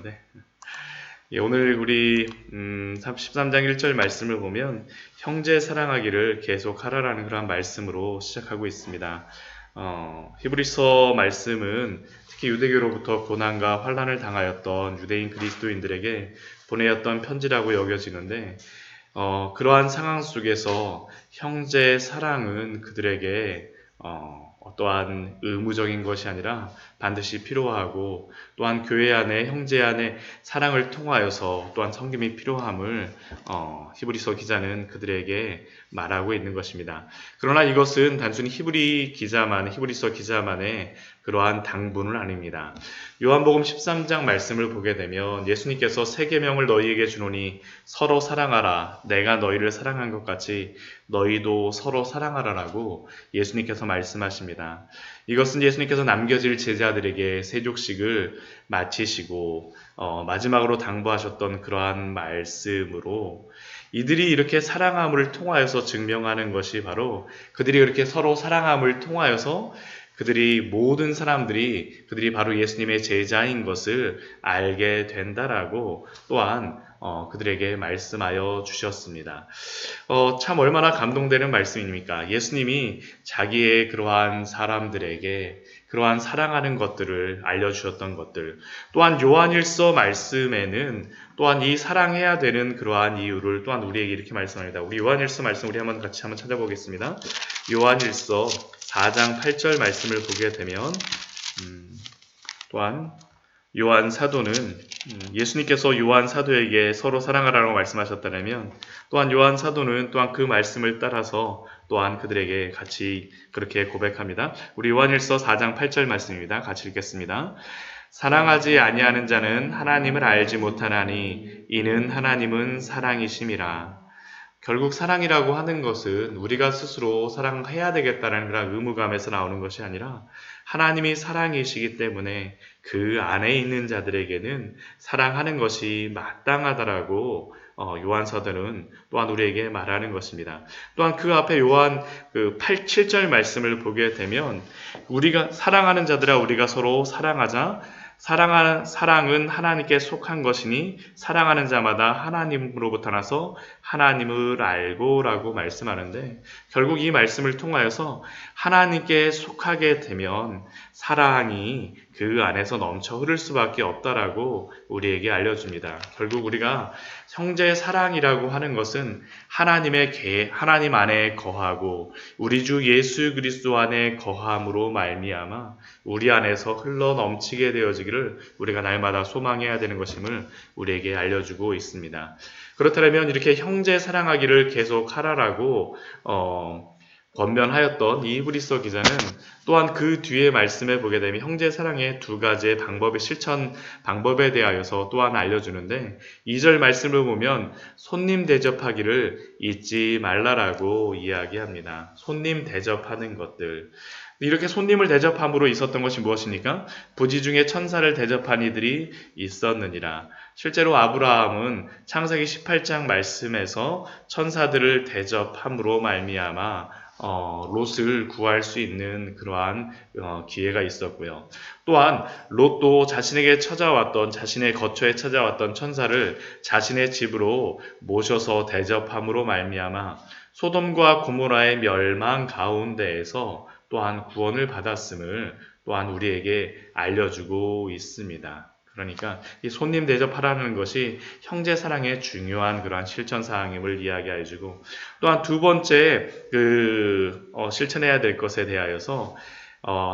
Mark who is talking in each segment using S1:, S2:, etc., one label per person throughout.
S1: 네. 예, 오늘 우리 13장 1절 말씀을 보면 형제 사랑하기를 계속하라라는 그런 말씀으로 시작하고 있습니다. 히브리서 말씀은 특히 유대교로부터 고난과 환난을 당하였던 유대인 그리스도인들에게 보내었던 편지라고 여겨지는데 그러한 상황 속에서 형제 사랑은 그들에게 어떠한 의무적인 것이 아니라 반드시 필요하고, 또한 교회 안에 형제 안에 사랑을 통하여서 또한 섬김이 필요함을 히브리서 기자는 그들에게 말하고 있는 것입니다. 그러나 이것은 단순히 히브리서 기자만의 그러한 당부는 아닙니다. 요한복음 13장 말씀을 보게 되면 예수님께서 세 계명을 너희에게 주노니 서로 사랑하라, 내가 너희를 사랑한 것 같이 너희도 서로 사랑하라라고 예수님께서 말씀하십니다. 이것은 예수님께서 남겨질 제자들에게 세족식을 마치시고 마지막으로 당부하셨던 그러한 말씀으로, 이들이 이렇게 사랑함을 통하여서 증명하는 것이 바로 그들이 그렇게 서로 사랑함을 통하여서 모든 사람들이 그들이 바로 예수님의 제자인 것을 알게 된다라고 또한 그들에게 말씀하여 주셨습니다. 참 얼마나 감동되는 말씀입니까? 예수님이 자기의 그러한 사람들에게 그러한 사랑하는 것들을 알려주셨던 것들, 또한 요한일서 말씀에는 또한 이 사랑해야 되는 그러한 이유를 또한 우리에게 이렇게 말씀합니다. 우리 요한일서 말씀 우리 같이 한번 찾아보겠습니다. 요한일서 4장 8절 말씀을 보게 되면 또한 요한 사도는 예수님께서 요한 사도에게 서로 사랑하라고 말씀하셨다면, 또한 요한 사도는 또한 그 말씀을 따라서 또한 그들에게 같이 그렇게 고백합니다. 우리 요한일서 4장 8절 말씀입니다. 같이 읽겠습니다. 사랑하지 아니하는 자는 하나님을 알지 못하나니 이는 하나님은 사랑이심이라. 결국 사랑이라고 하는 것은 우리가 스스로 사랑해야 되겠다는 그런 의무감에서 나오는 것이 아니라 하나님이 사랑이시기 때문에 그 안에 있는 자들에게는 사랑하는 것이 마땅하다라고 요한 사도는 또한 우리에게 말하는 것입니다. 또한 그 앞에 요한 7절 말씀을 보게 되면 우리가 사랑하는 자들아 우리가 서로 사랑하자. 사랑은 하나님께 속한 것이니 사랑하는 자마다 하나님으로부터 나서 하나님을 알고라고 말씀하는데, 결국 이 말씀을 통하여서 하나님께 속하게 되면 사랑이 그 안에서 넘쳐 흐를 수밖에 없다라고 우리에게 알려줍니다. 결국 우리가 형제 사랑이라고 하는 것은 하나님 안에 거하고 우리 주 예수 그리스도 안에 거함으로 말미암아 우리 안에서 흘러 넘치게 되어지기를 우리가 날마다 소망해야 되는 것임을 우리에게 알려주고 있습니다. 그렇다면 이렇게 형제 사랑하기를 계속 하라라고 권면하였던 이 히브리서 기자는 또한 그 뒤에 말씀에 보게 되면 형제 사랑의 두 가지의 실천 방법에 대하여서 또한 알려주는데, 2절 말씀을 보면 손님 대접하기를 잊지 말라라고 이야기합니다. 손님 대접하는 것들. 이렇게 손님을 대접함으로 있었던 것이 무엇입니까? 부지 중에 천사를 대접한 이들이 있었느니라. 실제로 아브라함은 창세기 18장 말씀에서 천사들을 대접함으로 말미암아 롯을 구할 수 있는 그러한 기회가 있었고요. 또한 롯도 자신의 거처에 찾아왔던 천사를 자신의 집으로 모셔서 대접함으로 말미암아 소돔과 고모라의 멸망 가운데에서 또한 구원을 받았음을 또한 우리에게 알려주고 있습니다. 그러니까 이 손님 대접하라는 것이 형제 사랑의 중요한 그러한 실천 사항임을 이야기해주고, 또한 두 번째 실천해야 될 것에 대하여서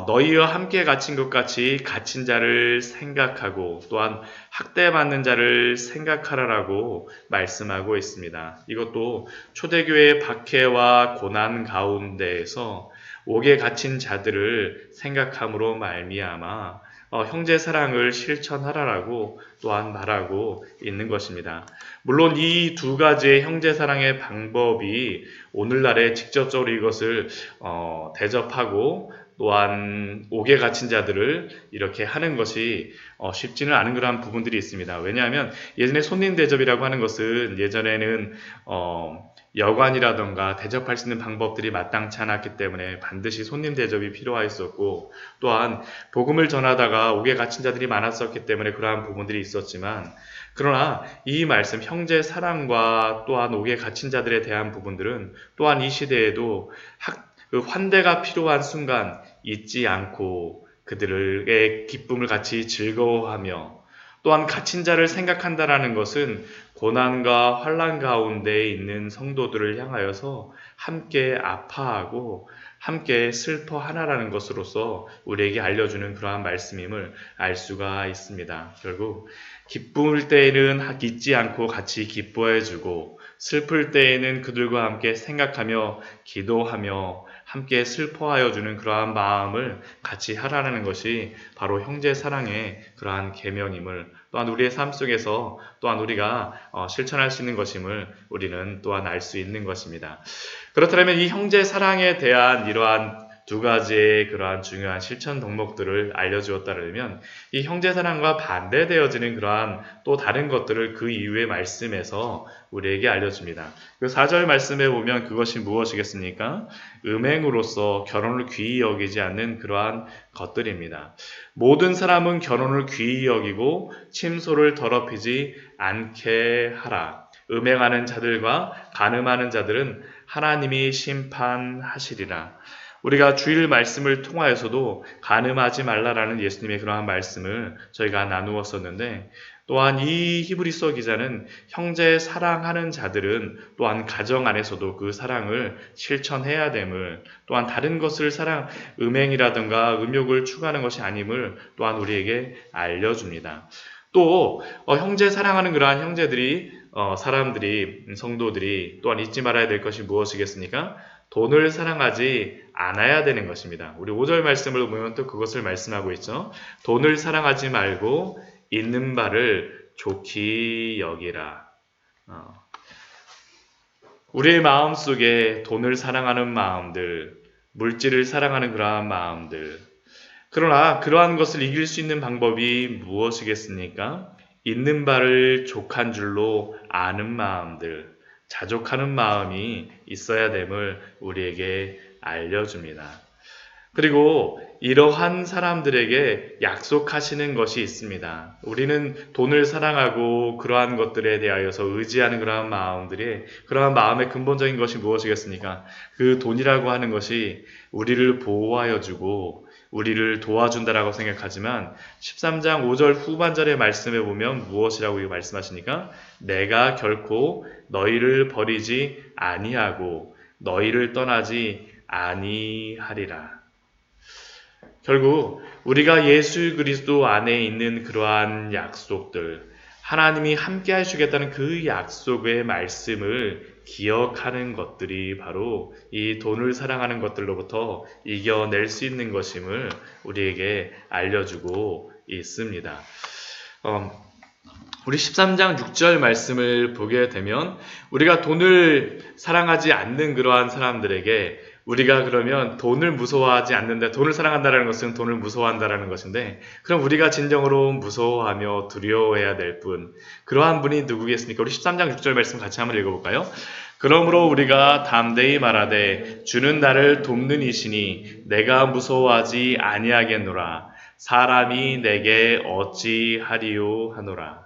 S1: 너희와 함께 갇힌 것 같이 갇힌 자를 생각하고 또한 학대받는 자를 생각하라라고 말씀하고 있습니다. 이것도 초대교회의 박해와 고난 가운데에서 옥에 갇힌 자들을 생각함으로 말미암아 형제 사랑을 실천하라라고 또한 말하고 있는 것입니다. 물론 이 두 가지의 형제 사랑의 방법이 오늘날에 직접적으로 이것을 대접하고 또한 옥에 갇힌 자들을 이렇게 하는 것이 쉽지는 않은 그러한 부분들이 있습니다. 왜냐하면 예전에 손님 대접이라고 하는 것은 예전에는 여관이라던가 대접할 수 있는 방법들이 마땅치 않았기 때문에 반드시 손님 대접이 필요하였었고, 또한 복음을 전하다가 옥에 갇힌 자들이 많았었기 때문에 그러한 부분들이 있었지만, 그러나 이 말씀 형제 사랑과 또한 옥에 갇힌 자들에 대한 부분들은 또한 이 시대에도 그 환대가 필요한 순간 잊지 않고 그들의 기쁨을 같이 즐거워하며, 또한 갇힌 자를 생각한다라는 것은 고난과 환난 가운데 있는 성도들을 향하여서 함께 아파하고 함께 슬퍼하나라는 것으로서 우리에게 알려주는 그러한 말씀임을 알 수가 있습니다. 결국 기쁠 때에는 잊지 않고 같이 기뻐해주고, 슬플 때에는 그들과 함께 생각하며 기도하며 함께 슬퍼하여 주는 그러한 마음을 같이 하라는 것이 바로 형제 사랑의 그러한 계명임을, 또한 우리의 삶 속에서 또한 우리가 실천할 수 있는 것임을 우리는 또한 알 수 있는 것입니다. 그렇다면 이 형제 사랑에 대한 이러한 두 가지의 그러한 중요한 실천 덕목들을 알려주었다면, 이 형제 사랑과 반대되어지는 그러한 또 다른 것들을 그 이후의 말씀에서 우리에게 알려줍니다. 그 4절 말씀에 보면 그것이 무엇이겠습니까? 음행으로서 결혼을 귀히 여기지 않는 그러한 것들입니다. 모든 사람은 결혼을 귀히 여기고 침소를 더럽히지 않게 하라. 음행하는 자들과 간음하는 자들은 하나님이 심판하시리라. 우리가 주일 말씀을 통하여서도 간음하지 말라라는 예수님의 그러한 말씀을 저희가 나누었었는데, 또한 이 히브리서 기자는 형제 사랑하는 자들은 또한 가정 안에서도 그 사랑을 실천해야 됨을, 또한 다른 것을 음행이라든가 음욕을 추구하는 것이 아님을 또한 우리에게 알려줍니다. 또 형제 사랑하는 그러한 형제들이 사람들이 성도들이 또한 잊지 말아야 될 것이 무엇이겠습니까? 돈을 사랑하지 않아야 되는 것입니다. 우리 5절 말씀을 보면 또 그것을 말씀하고 있죠. 돈을 사랑하지 말고 있는 바를 좋게 여기라. 우리의 마음속에 돈을 사랑하는 마음들, 물질을 사랑하는 그러한 마음들, 그러나 그러한 것을 이길 수 있는 방법이 무엇이겠습니까? 있는 바를 족한 줄로 아는 마음들, 자족하는 마음이 있어야 됨을 우리에게 알려줍니다. 그리고 이러한 사람들에게 약속하시는 것이 있습니다. 우리는 돈을 사랑하고 그러한 것들에 대하여서 의지하는 그러한 마음들이, 그러한 마음의 근본적인 것이 무엇이겠습니까? 그 돈이라고 하는 것이 우리를 보호하여 주고 우리를 도와준다라고 생각하지만 13장 5절 후반절의 말씀에 보면 무엇이라고 말씀하시니까, 내가 결코 너희를 버리지 아니하고 너희를 떠나지 아니하리라. 결국 우리가 예수 그리스도 안에 있는 그러한 약속들, 하나님이 함께 해주겠다는 그 약속의 말씀을 기억하는 것들이 바로 이 돈을 사랑하는 것들로부터 이겨낼 수 있는 것임을 우리에게 알려주고 있습니다. 우리 13장 6절 말씀을 보게 되면, 우리가 돈을 사랑하지 않는 그러한 사람들에게 우리가 그러면 돈을 무서워하지 않는다, 돈을 사랑한다는 것은 돈을 무서워한다는 것인데, 그럼 우리가 진정으로 무서워하며 두려워해야 될 분, 그러한 분이 누구겠습니까? 우리 13장 6절 말씀 같이 한번 읽어볼까요? 그러므로 우리가 담대히 말하되 주는 나를 돕는 이시니 내가 무서워하지 아니하겠노라. 사람이 내게 어찌하리요 하노라.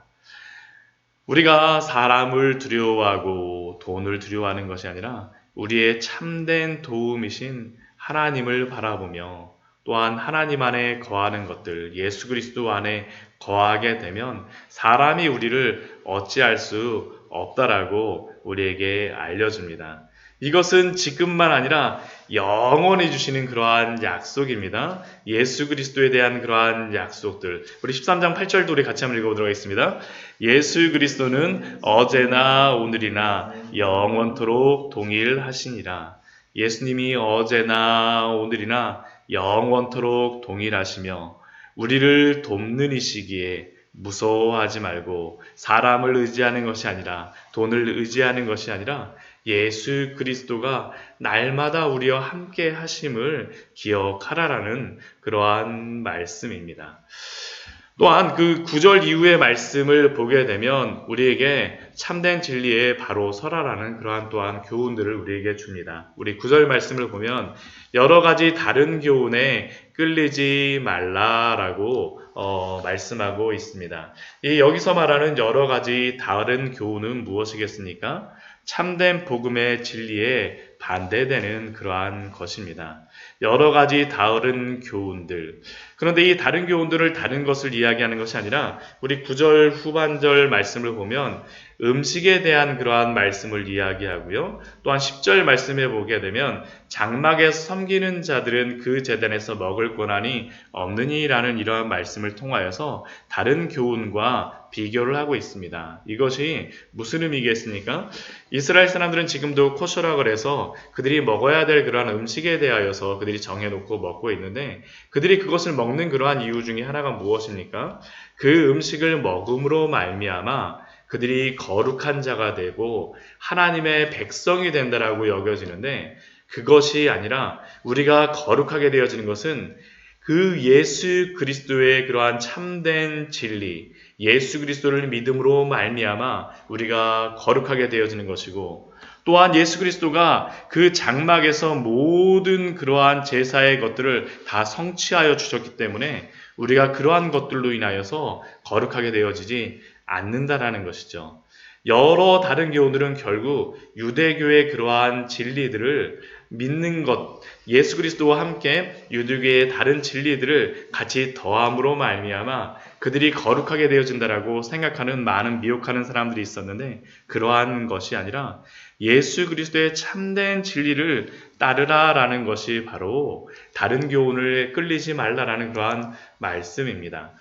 S1: 우리가 사람을 두려워하고 돈을 두려워하는 것이 아니라 우리의 참된 도움이신 하나님을 바라보며, 또한 하나님 안에 거하는 것들, 예수 그리스도 안에 거하게 되면 사람이 우리를 어찌할 수 없다라고 우리에게 알려줍니다. 이것은 지금만 아니라 영원히 주시는 그러한 약속입니다. 예수 그리스도에 대한 그러한 약속들. 우리 13장 8절도 우리 같이 한번 읽어보도록 하겠습니다. 예수 그리스도는 어제나 오늘이나 영원토록 동일하시니라. 예수님이 어제나 오늘이나 영원토록 동일하시며 우리를 돕는 이시기에 무서워하지 말고, 사람을 의지하는 것이 아니라, 돈을 의지하는 것이 아니라 예수 그리스도가 날마다 우리와 함께 하심을 기억하라라는 그러한 말씀입니다. 또한 그 9절 이후의 말씀을 보게 되면 우리에게 참된 진리에 바로 서라라는 그러한 또한 교훈들을 우리에게 줍니다. 우리 9절 말씀을 보면 여러 가지 다른 교훈에 끌리지 말라라고 말씀하고 있습니다. 이 여기서 말하는 여러 가지 다른 교훈은 무엇이겠습니까? 참된 복음의 진리에 반대되는 그러한 것입니다. 여러 가지 다른 교훈들. 그런데 이 다른 교훈들을 다른 것을 이야기하는 것이 아니라 우리 9절 후반절 말씀을 보면 음식에 대한 그러한 말씀을 이야기하고요. 또한 10절 말씀에 보게 되면 장막에서 섬기는 자들은 그 제단에서 먹을 권한이 없느니라는 이러한 말씀을 통하여서 다른 교훈과 비교를 하고 있습니다. 이것이 무슨 의미겠습니까? 이스라엘 사람들은 지금도 코셔락을 해서 그들이 먹어야 될 그러한 음식에 대하여서 그들이 정해놓고 먹고 있는데 그들이 그것을 먹는 그러한 이유 중에 하나가 무엇입니까? 그 음식을 먹음으로 말미암아 그들이 거룩한 자가 되고 하나님의 백성이 된다라고 여겨지는데 그것이 아니라 우리가 거룩하게 되어지는 것은 그 예수 그리스도의 그러한 참된 진리, 예수 그리스도를 믿음으로 말미암아 우리가 거룩하게 되어지는 것이고 또한 예수 그리스도가 그 장막에서 모든 그러한 제사의 것들을 다 성취하여 주셨기 때문에 우리가 그러한 것들로 인하여서 거룩하게 되어지지 않는다라는 것이죠. 여러 다른 교훈들은 결국 유대교의 그러한 진리들을 믿는 것, 예수 그리스도와 함께 유대교의 다른 진리들을 같이 더함으로 말미암아 그들이 거룩하게 되어진다라고 생각하는 많은 미혹하는 사람들이 있었는데 그러한 것이 아니라 예수 그리스도의 참된 진리를 따르라라는 것이 바로 다른 교훈을 끌리지 말라라는 그러한 말씀입니다.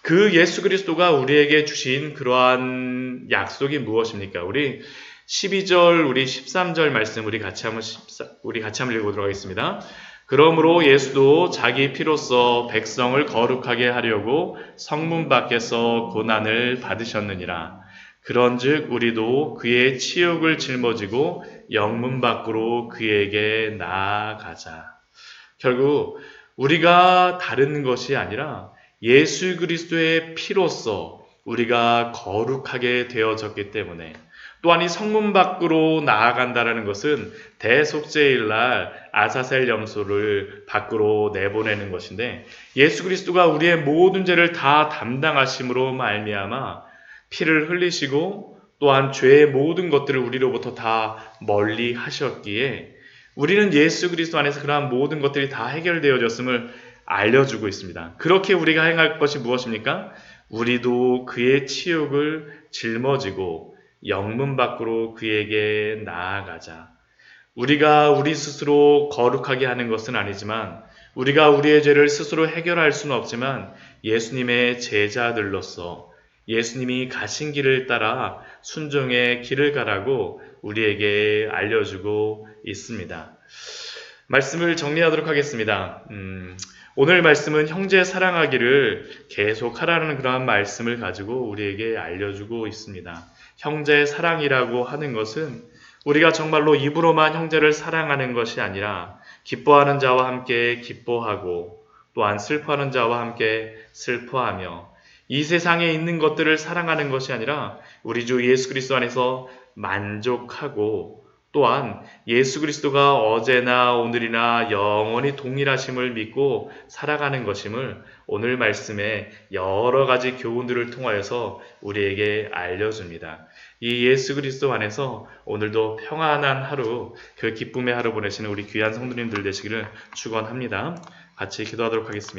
S1: 그 예수 그리스도가 우리에게 주신 그러한 약속이 무엇입니까? 우리 12절, 우리 13절 말씀 우리 같이 한번 읽어보도록 하겠습니다. 그러므로 예수도 자기 피로써 백성을 거룩하게 하려고 성문 밖에서 고난을 받으셨느니라. 그런즉 우리도 그의 치욕을 짊어지고 영문 밖으로 그에게 나아가자. 결국 우리가 다른 것이 아니라 예수 그리스도의 피로써 우리가 거룩하게 되어졌기 때문에 또한 이 성문 밖으로 나아간다는 것은 대속죄일날 아사셀 염소를 밖으로 내보내는 것인데 예수 그리스도가 우리의 모든 죄를 다 담당하심으로 말미암아 피를 흘리시고 또한 죄의 모든 것들을 우리로부터 다 멀리 하셨기에 우리는 예수 그리스도 안에서 그러한 모든 것들이 다 해결되어졌음을 알려주고 있습니다. 그렇게 우리가 행할 것이 무엇입니까? 우리도 그의 치욕을 짊어지고 영문 밖으로 그에게 나아가자. 우리가 우리 스스로 거룩하게 하는 것은 아니지만 우리가 우리의 죄를 스스로 해결할 수는 없지만 예수님의 제자들로서 예수님이 가신 길을 따라 순종의 길을 가라고 우리에게 알려주고 있습니다. 말씀을 정리하도록 하겠습니다. 오늘 말씀은 형제 사랑하기를 계속하라는 그러한 말씀을 가지고 우리에게 알려주고 있습니다. 형제 사랑이라고 하는 것은 우리가 정말로 입으로만 형제를 사랑하는 것이 아니라 기뻐하는 자와 함께 기뻐하고 또한 슬퍼하는 자와 함께 슬퍼하며 이 세상에 있는 것들을 사랑하는 것이 아니라 우리 주 예수 그리스도 안에서 만족하고 또한 예수 그리스도가 어제나 오늘이나 영원히 동일하심을 믿고 살아가는 것임을 오늘 말씀에 여러 가지 교훈들을 통하여서 우리에게 알려줍니다. 이 예수 그리스도 안에서 오늘도 평안한 하루, 그 기쁨의 하루 보내시는 우리 귀한 성도님들 되시기를 축원합니다. 같이 기도하도록 하겠습니다.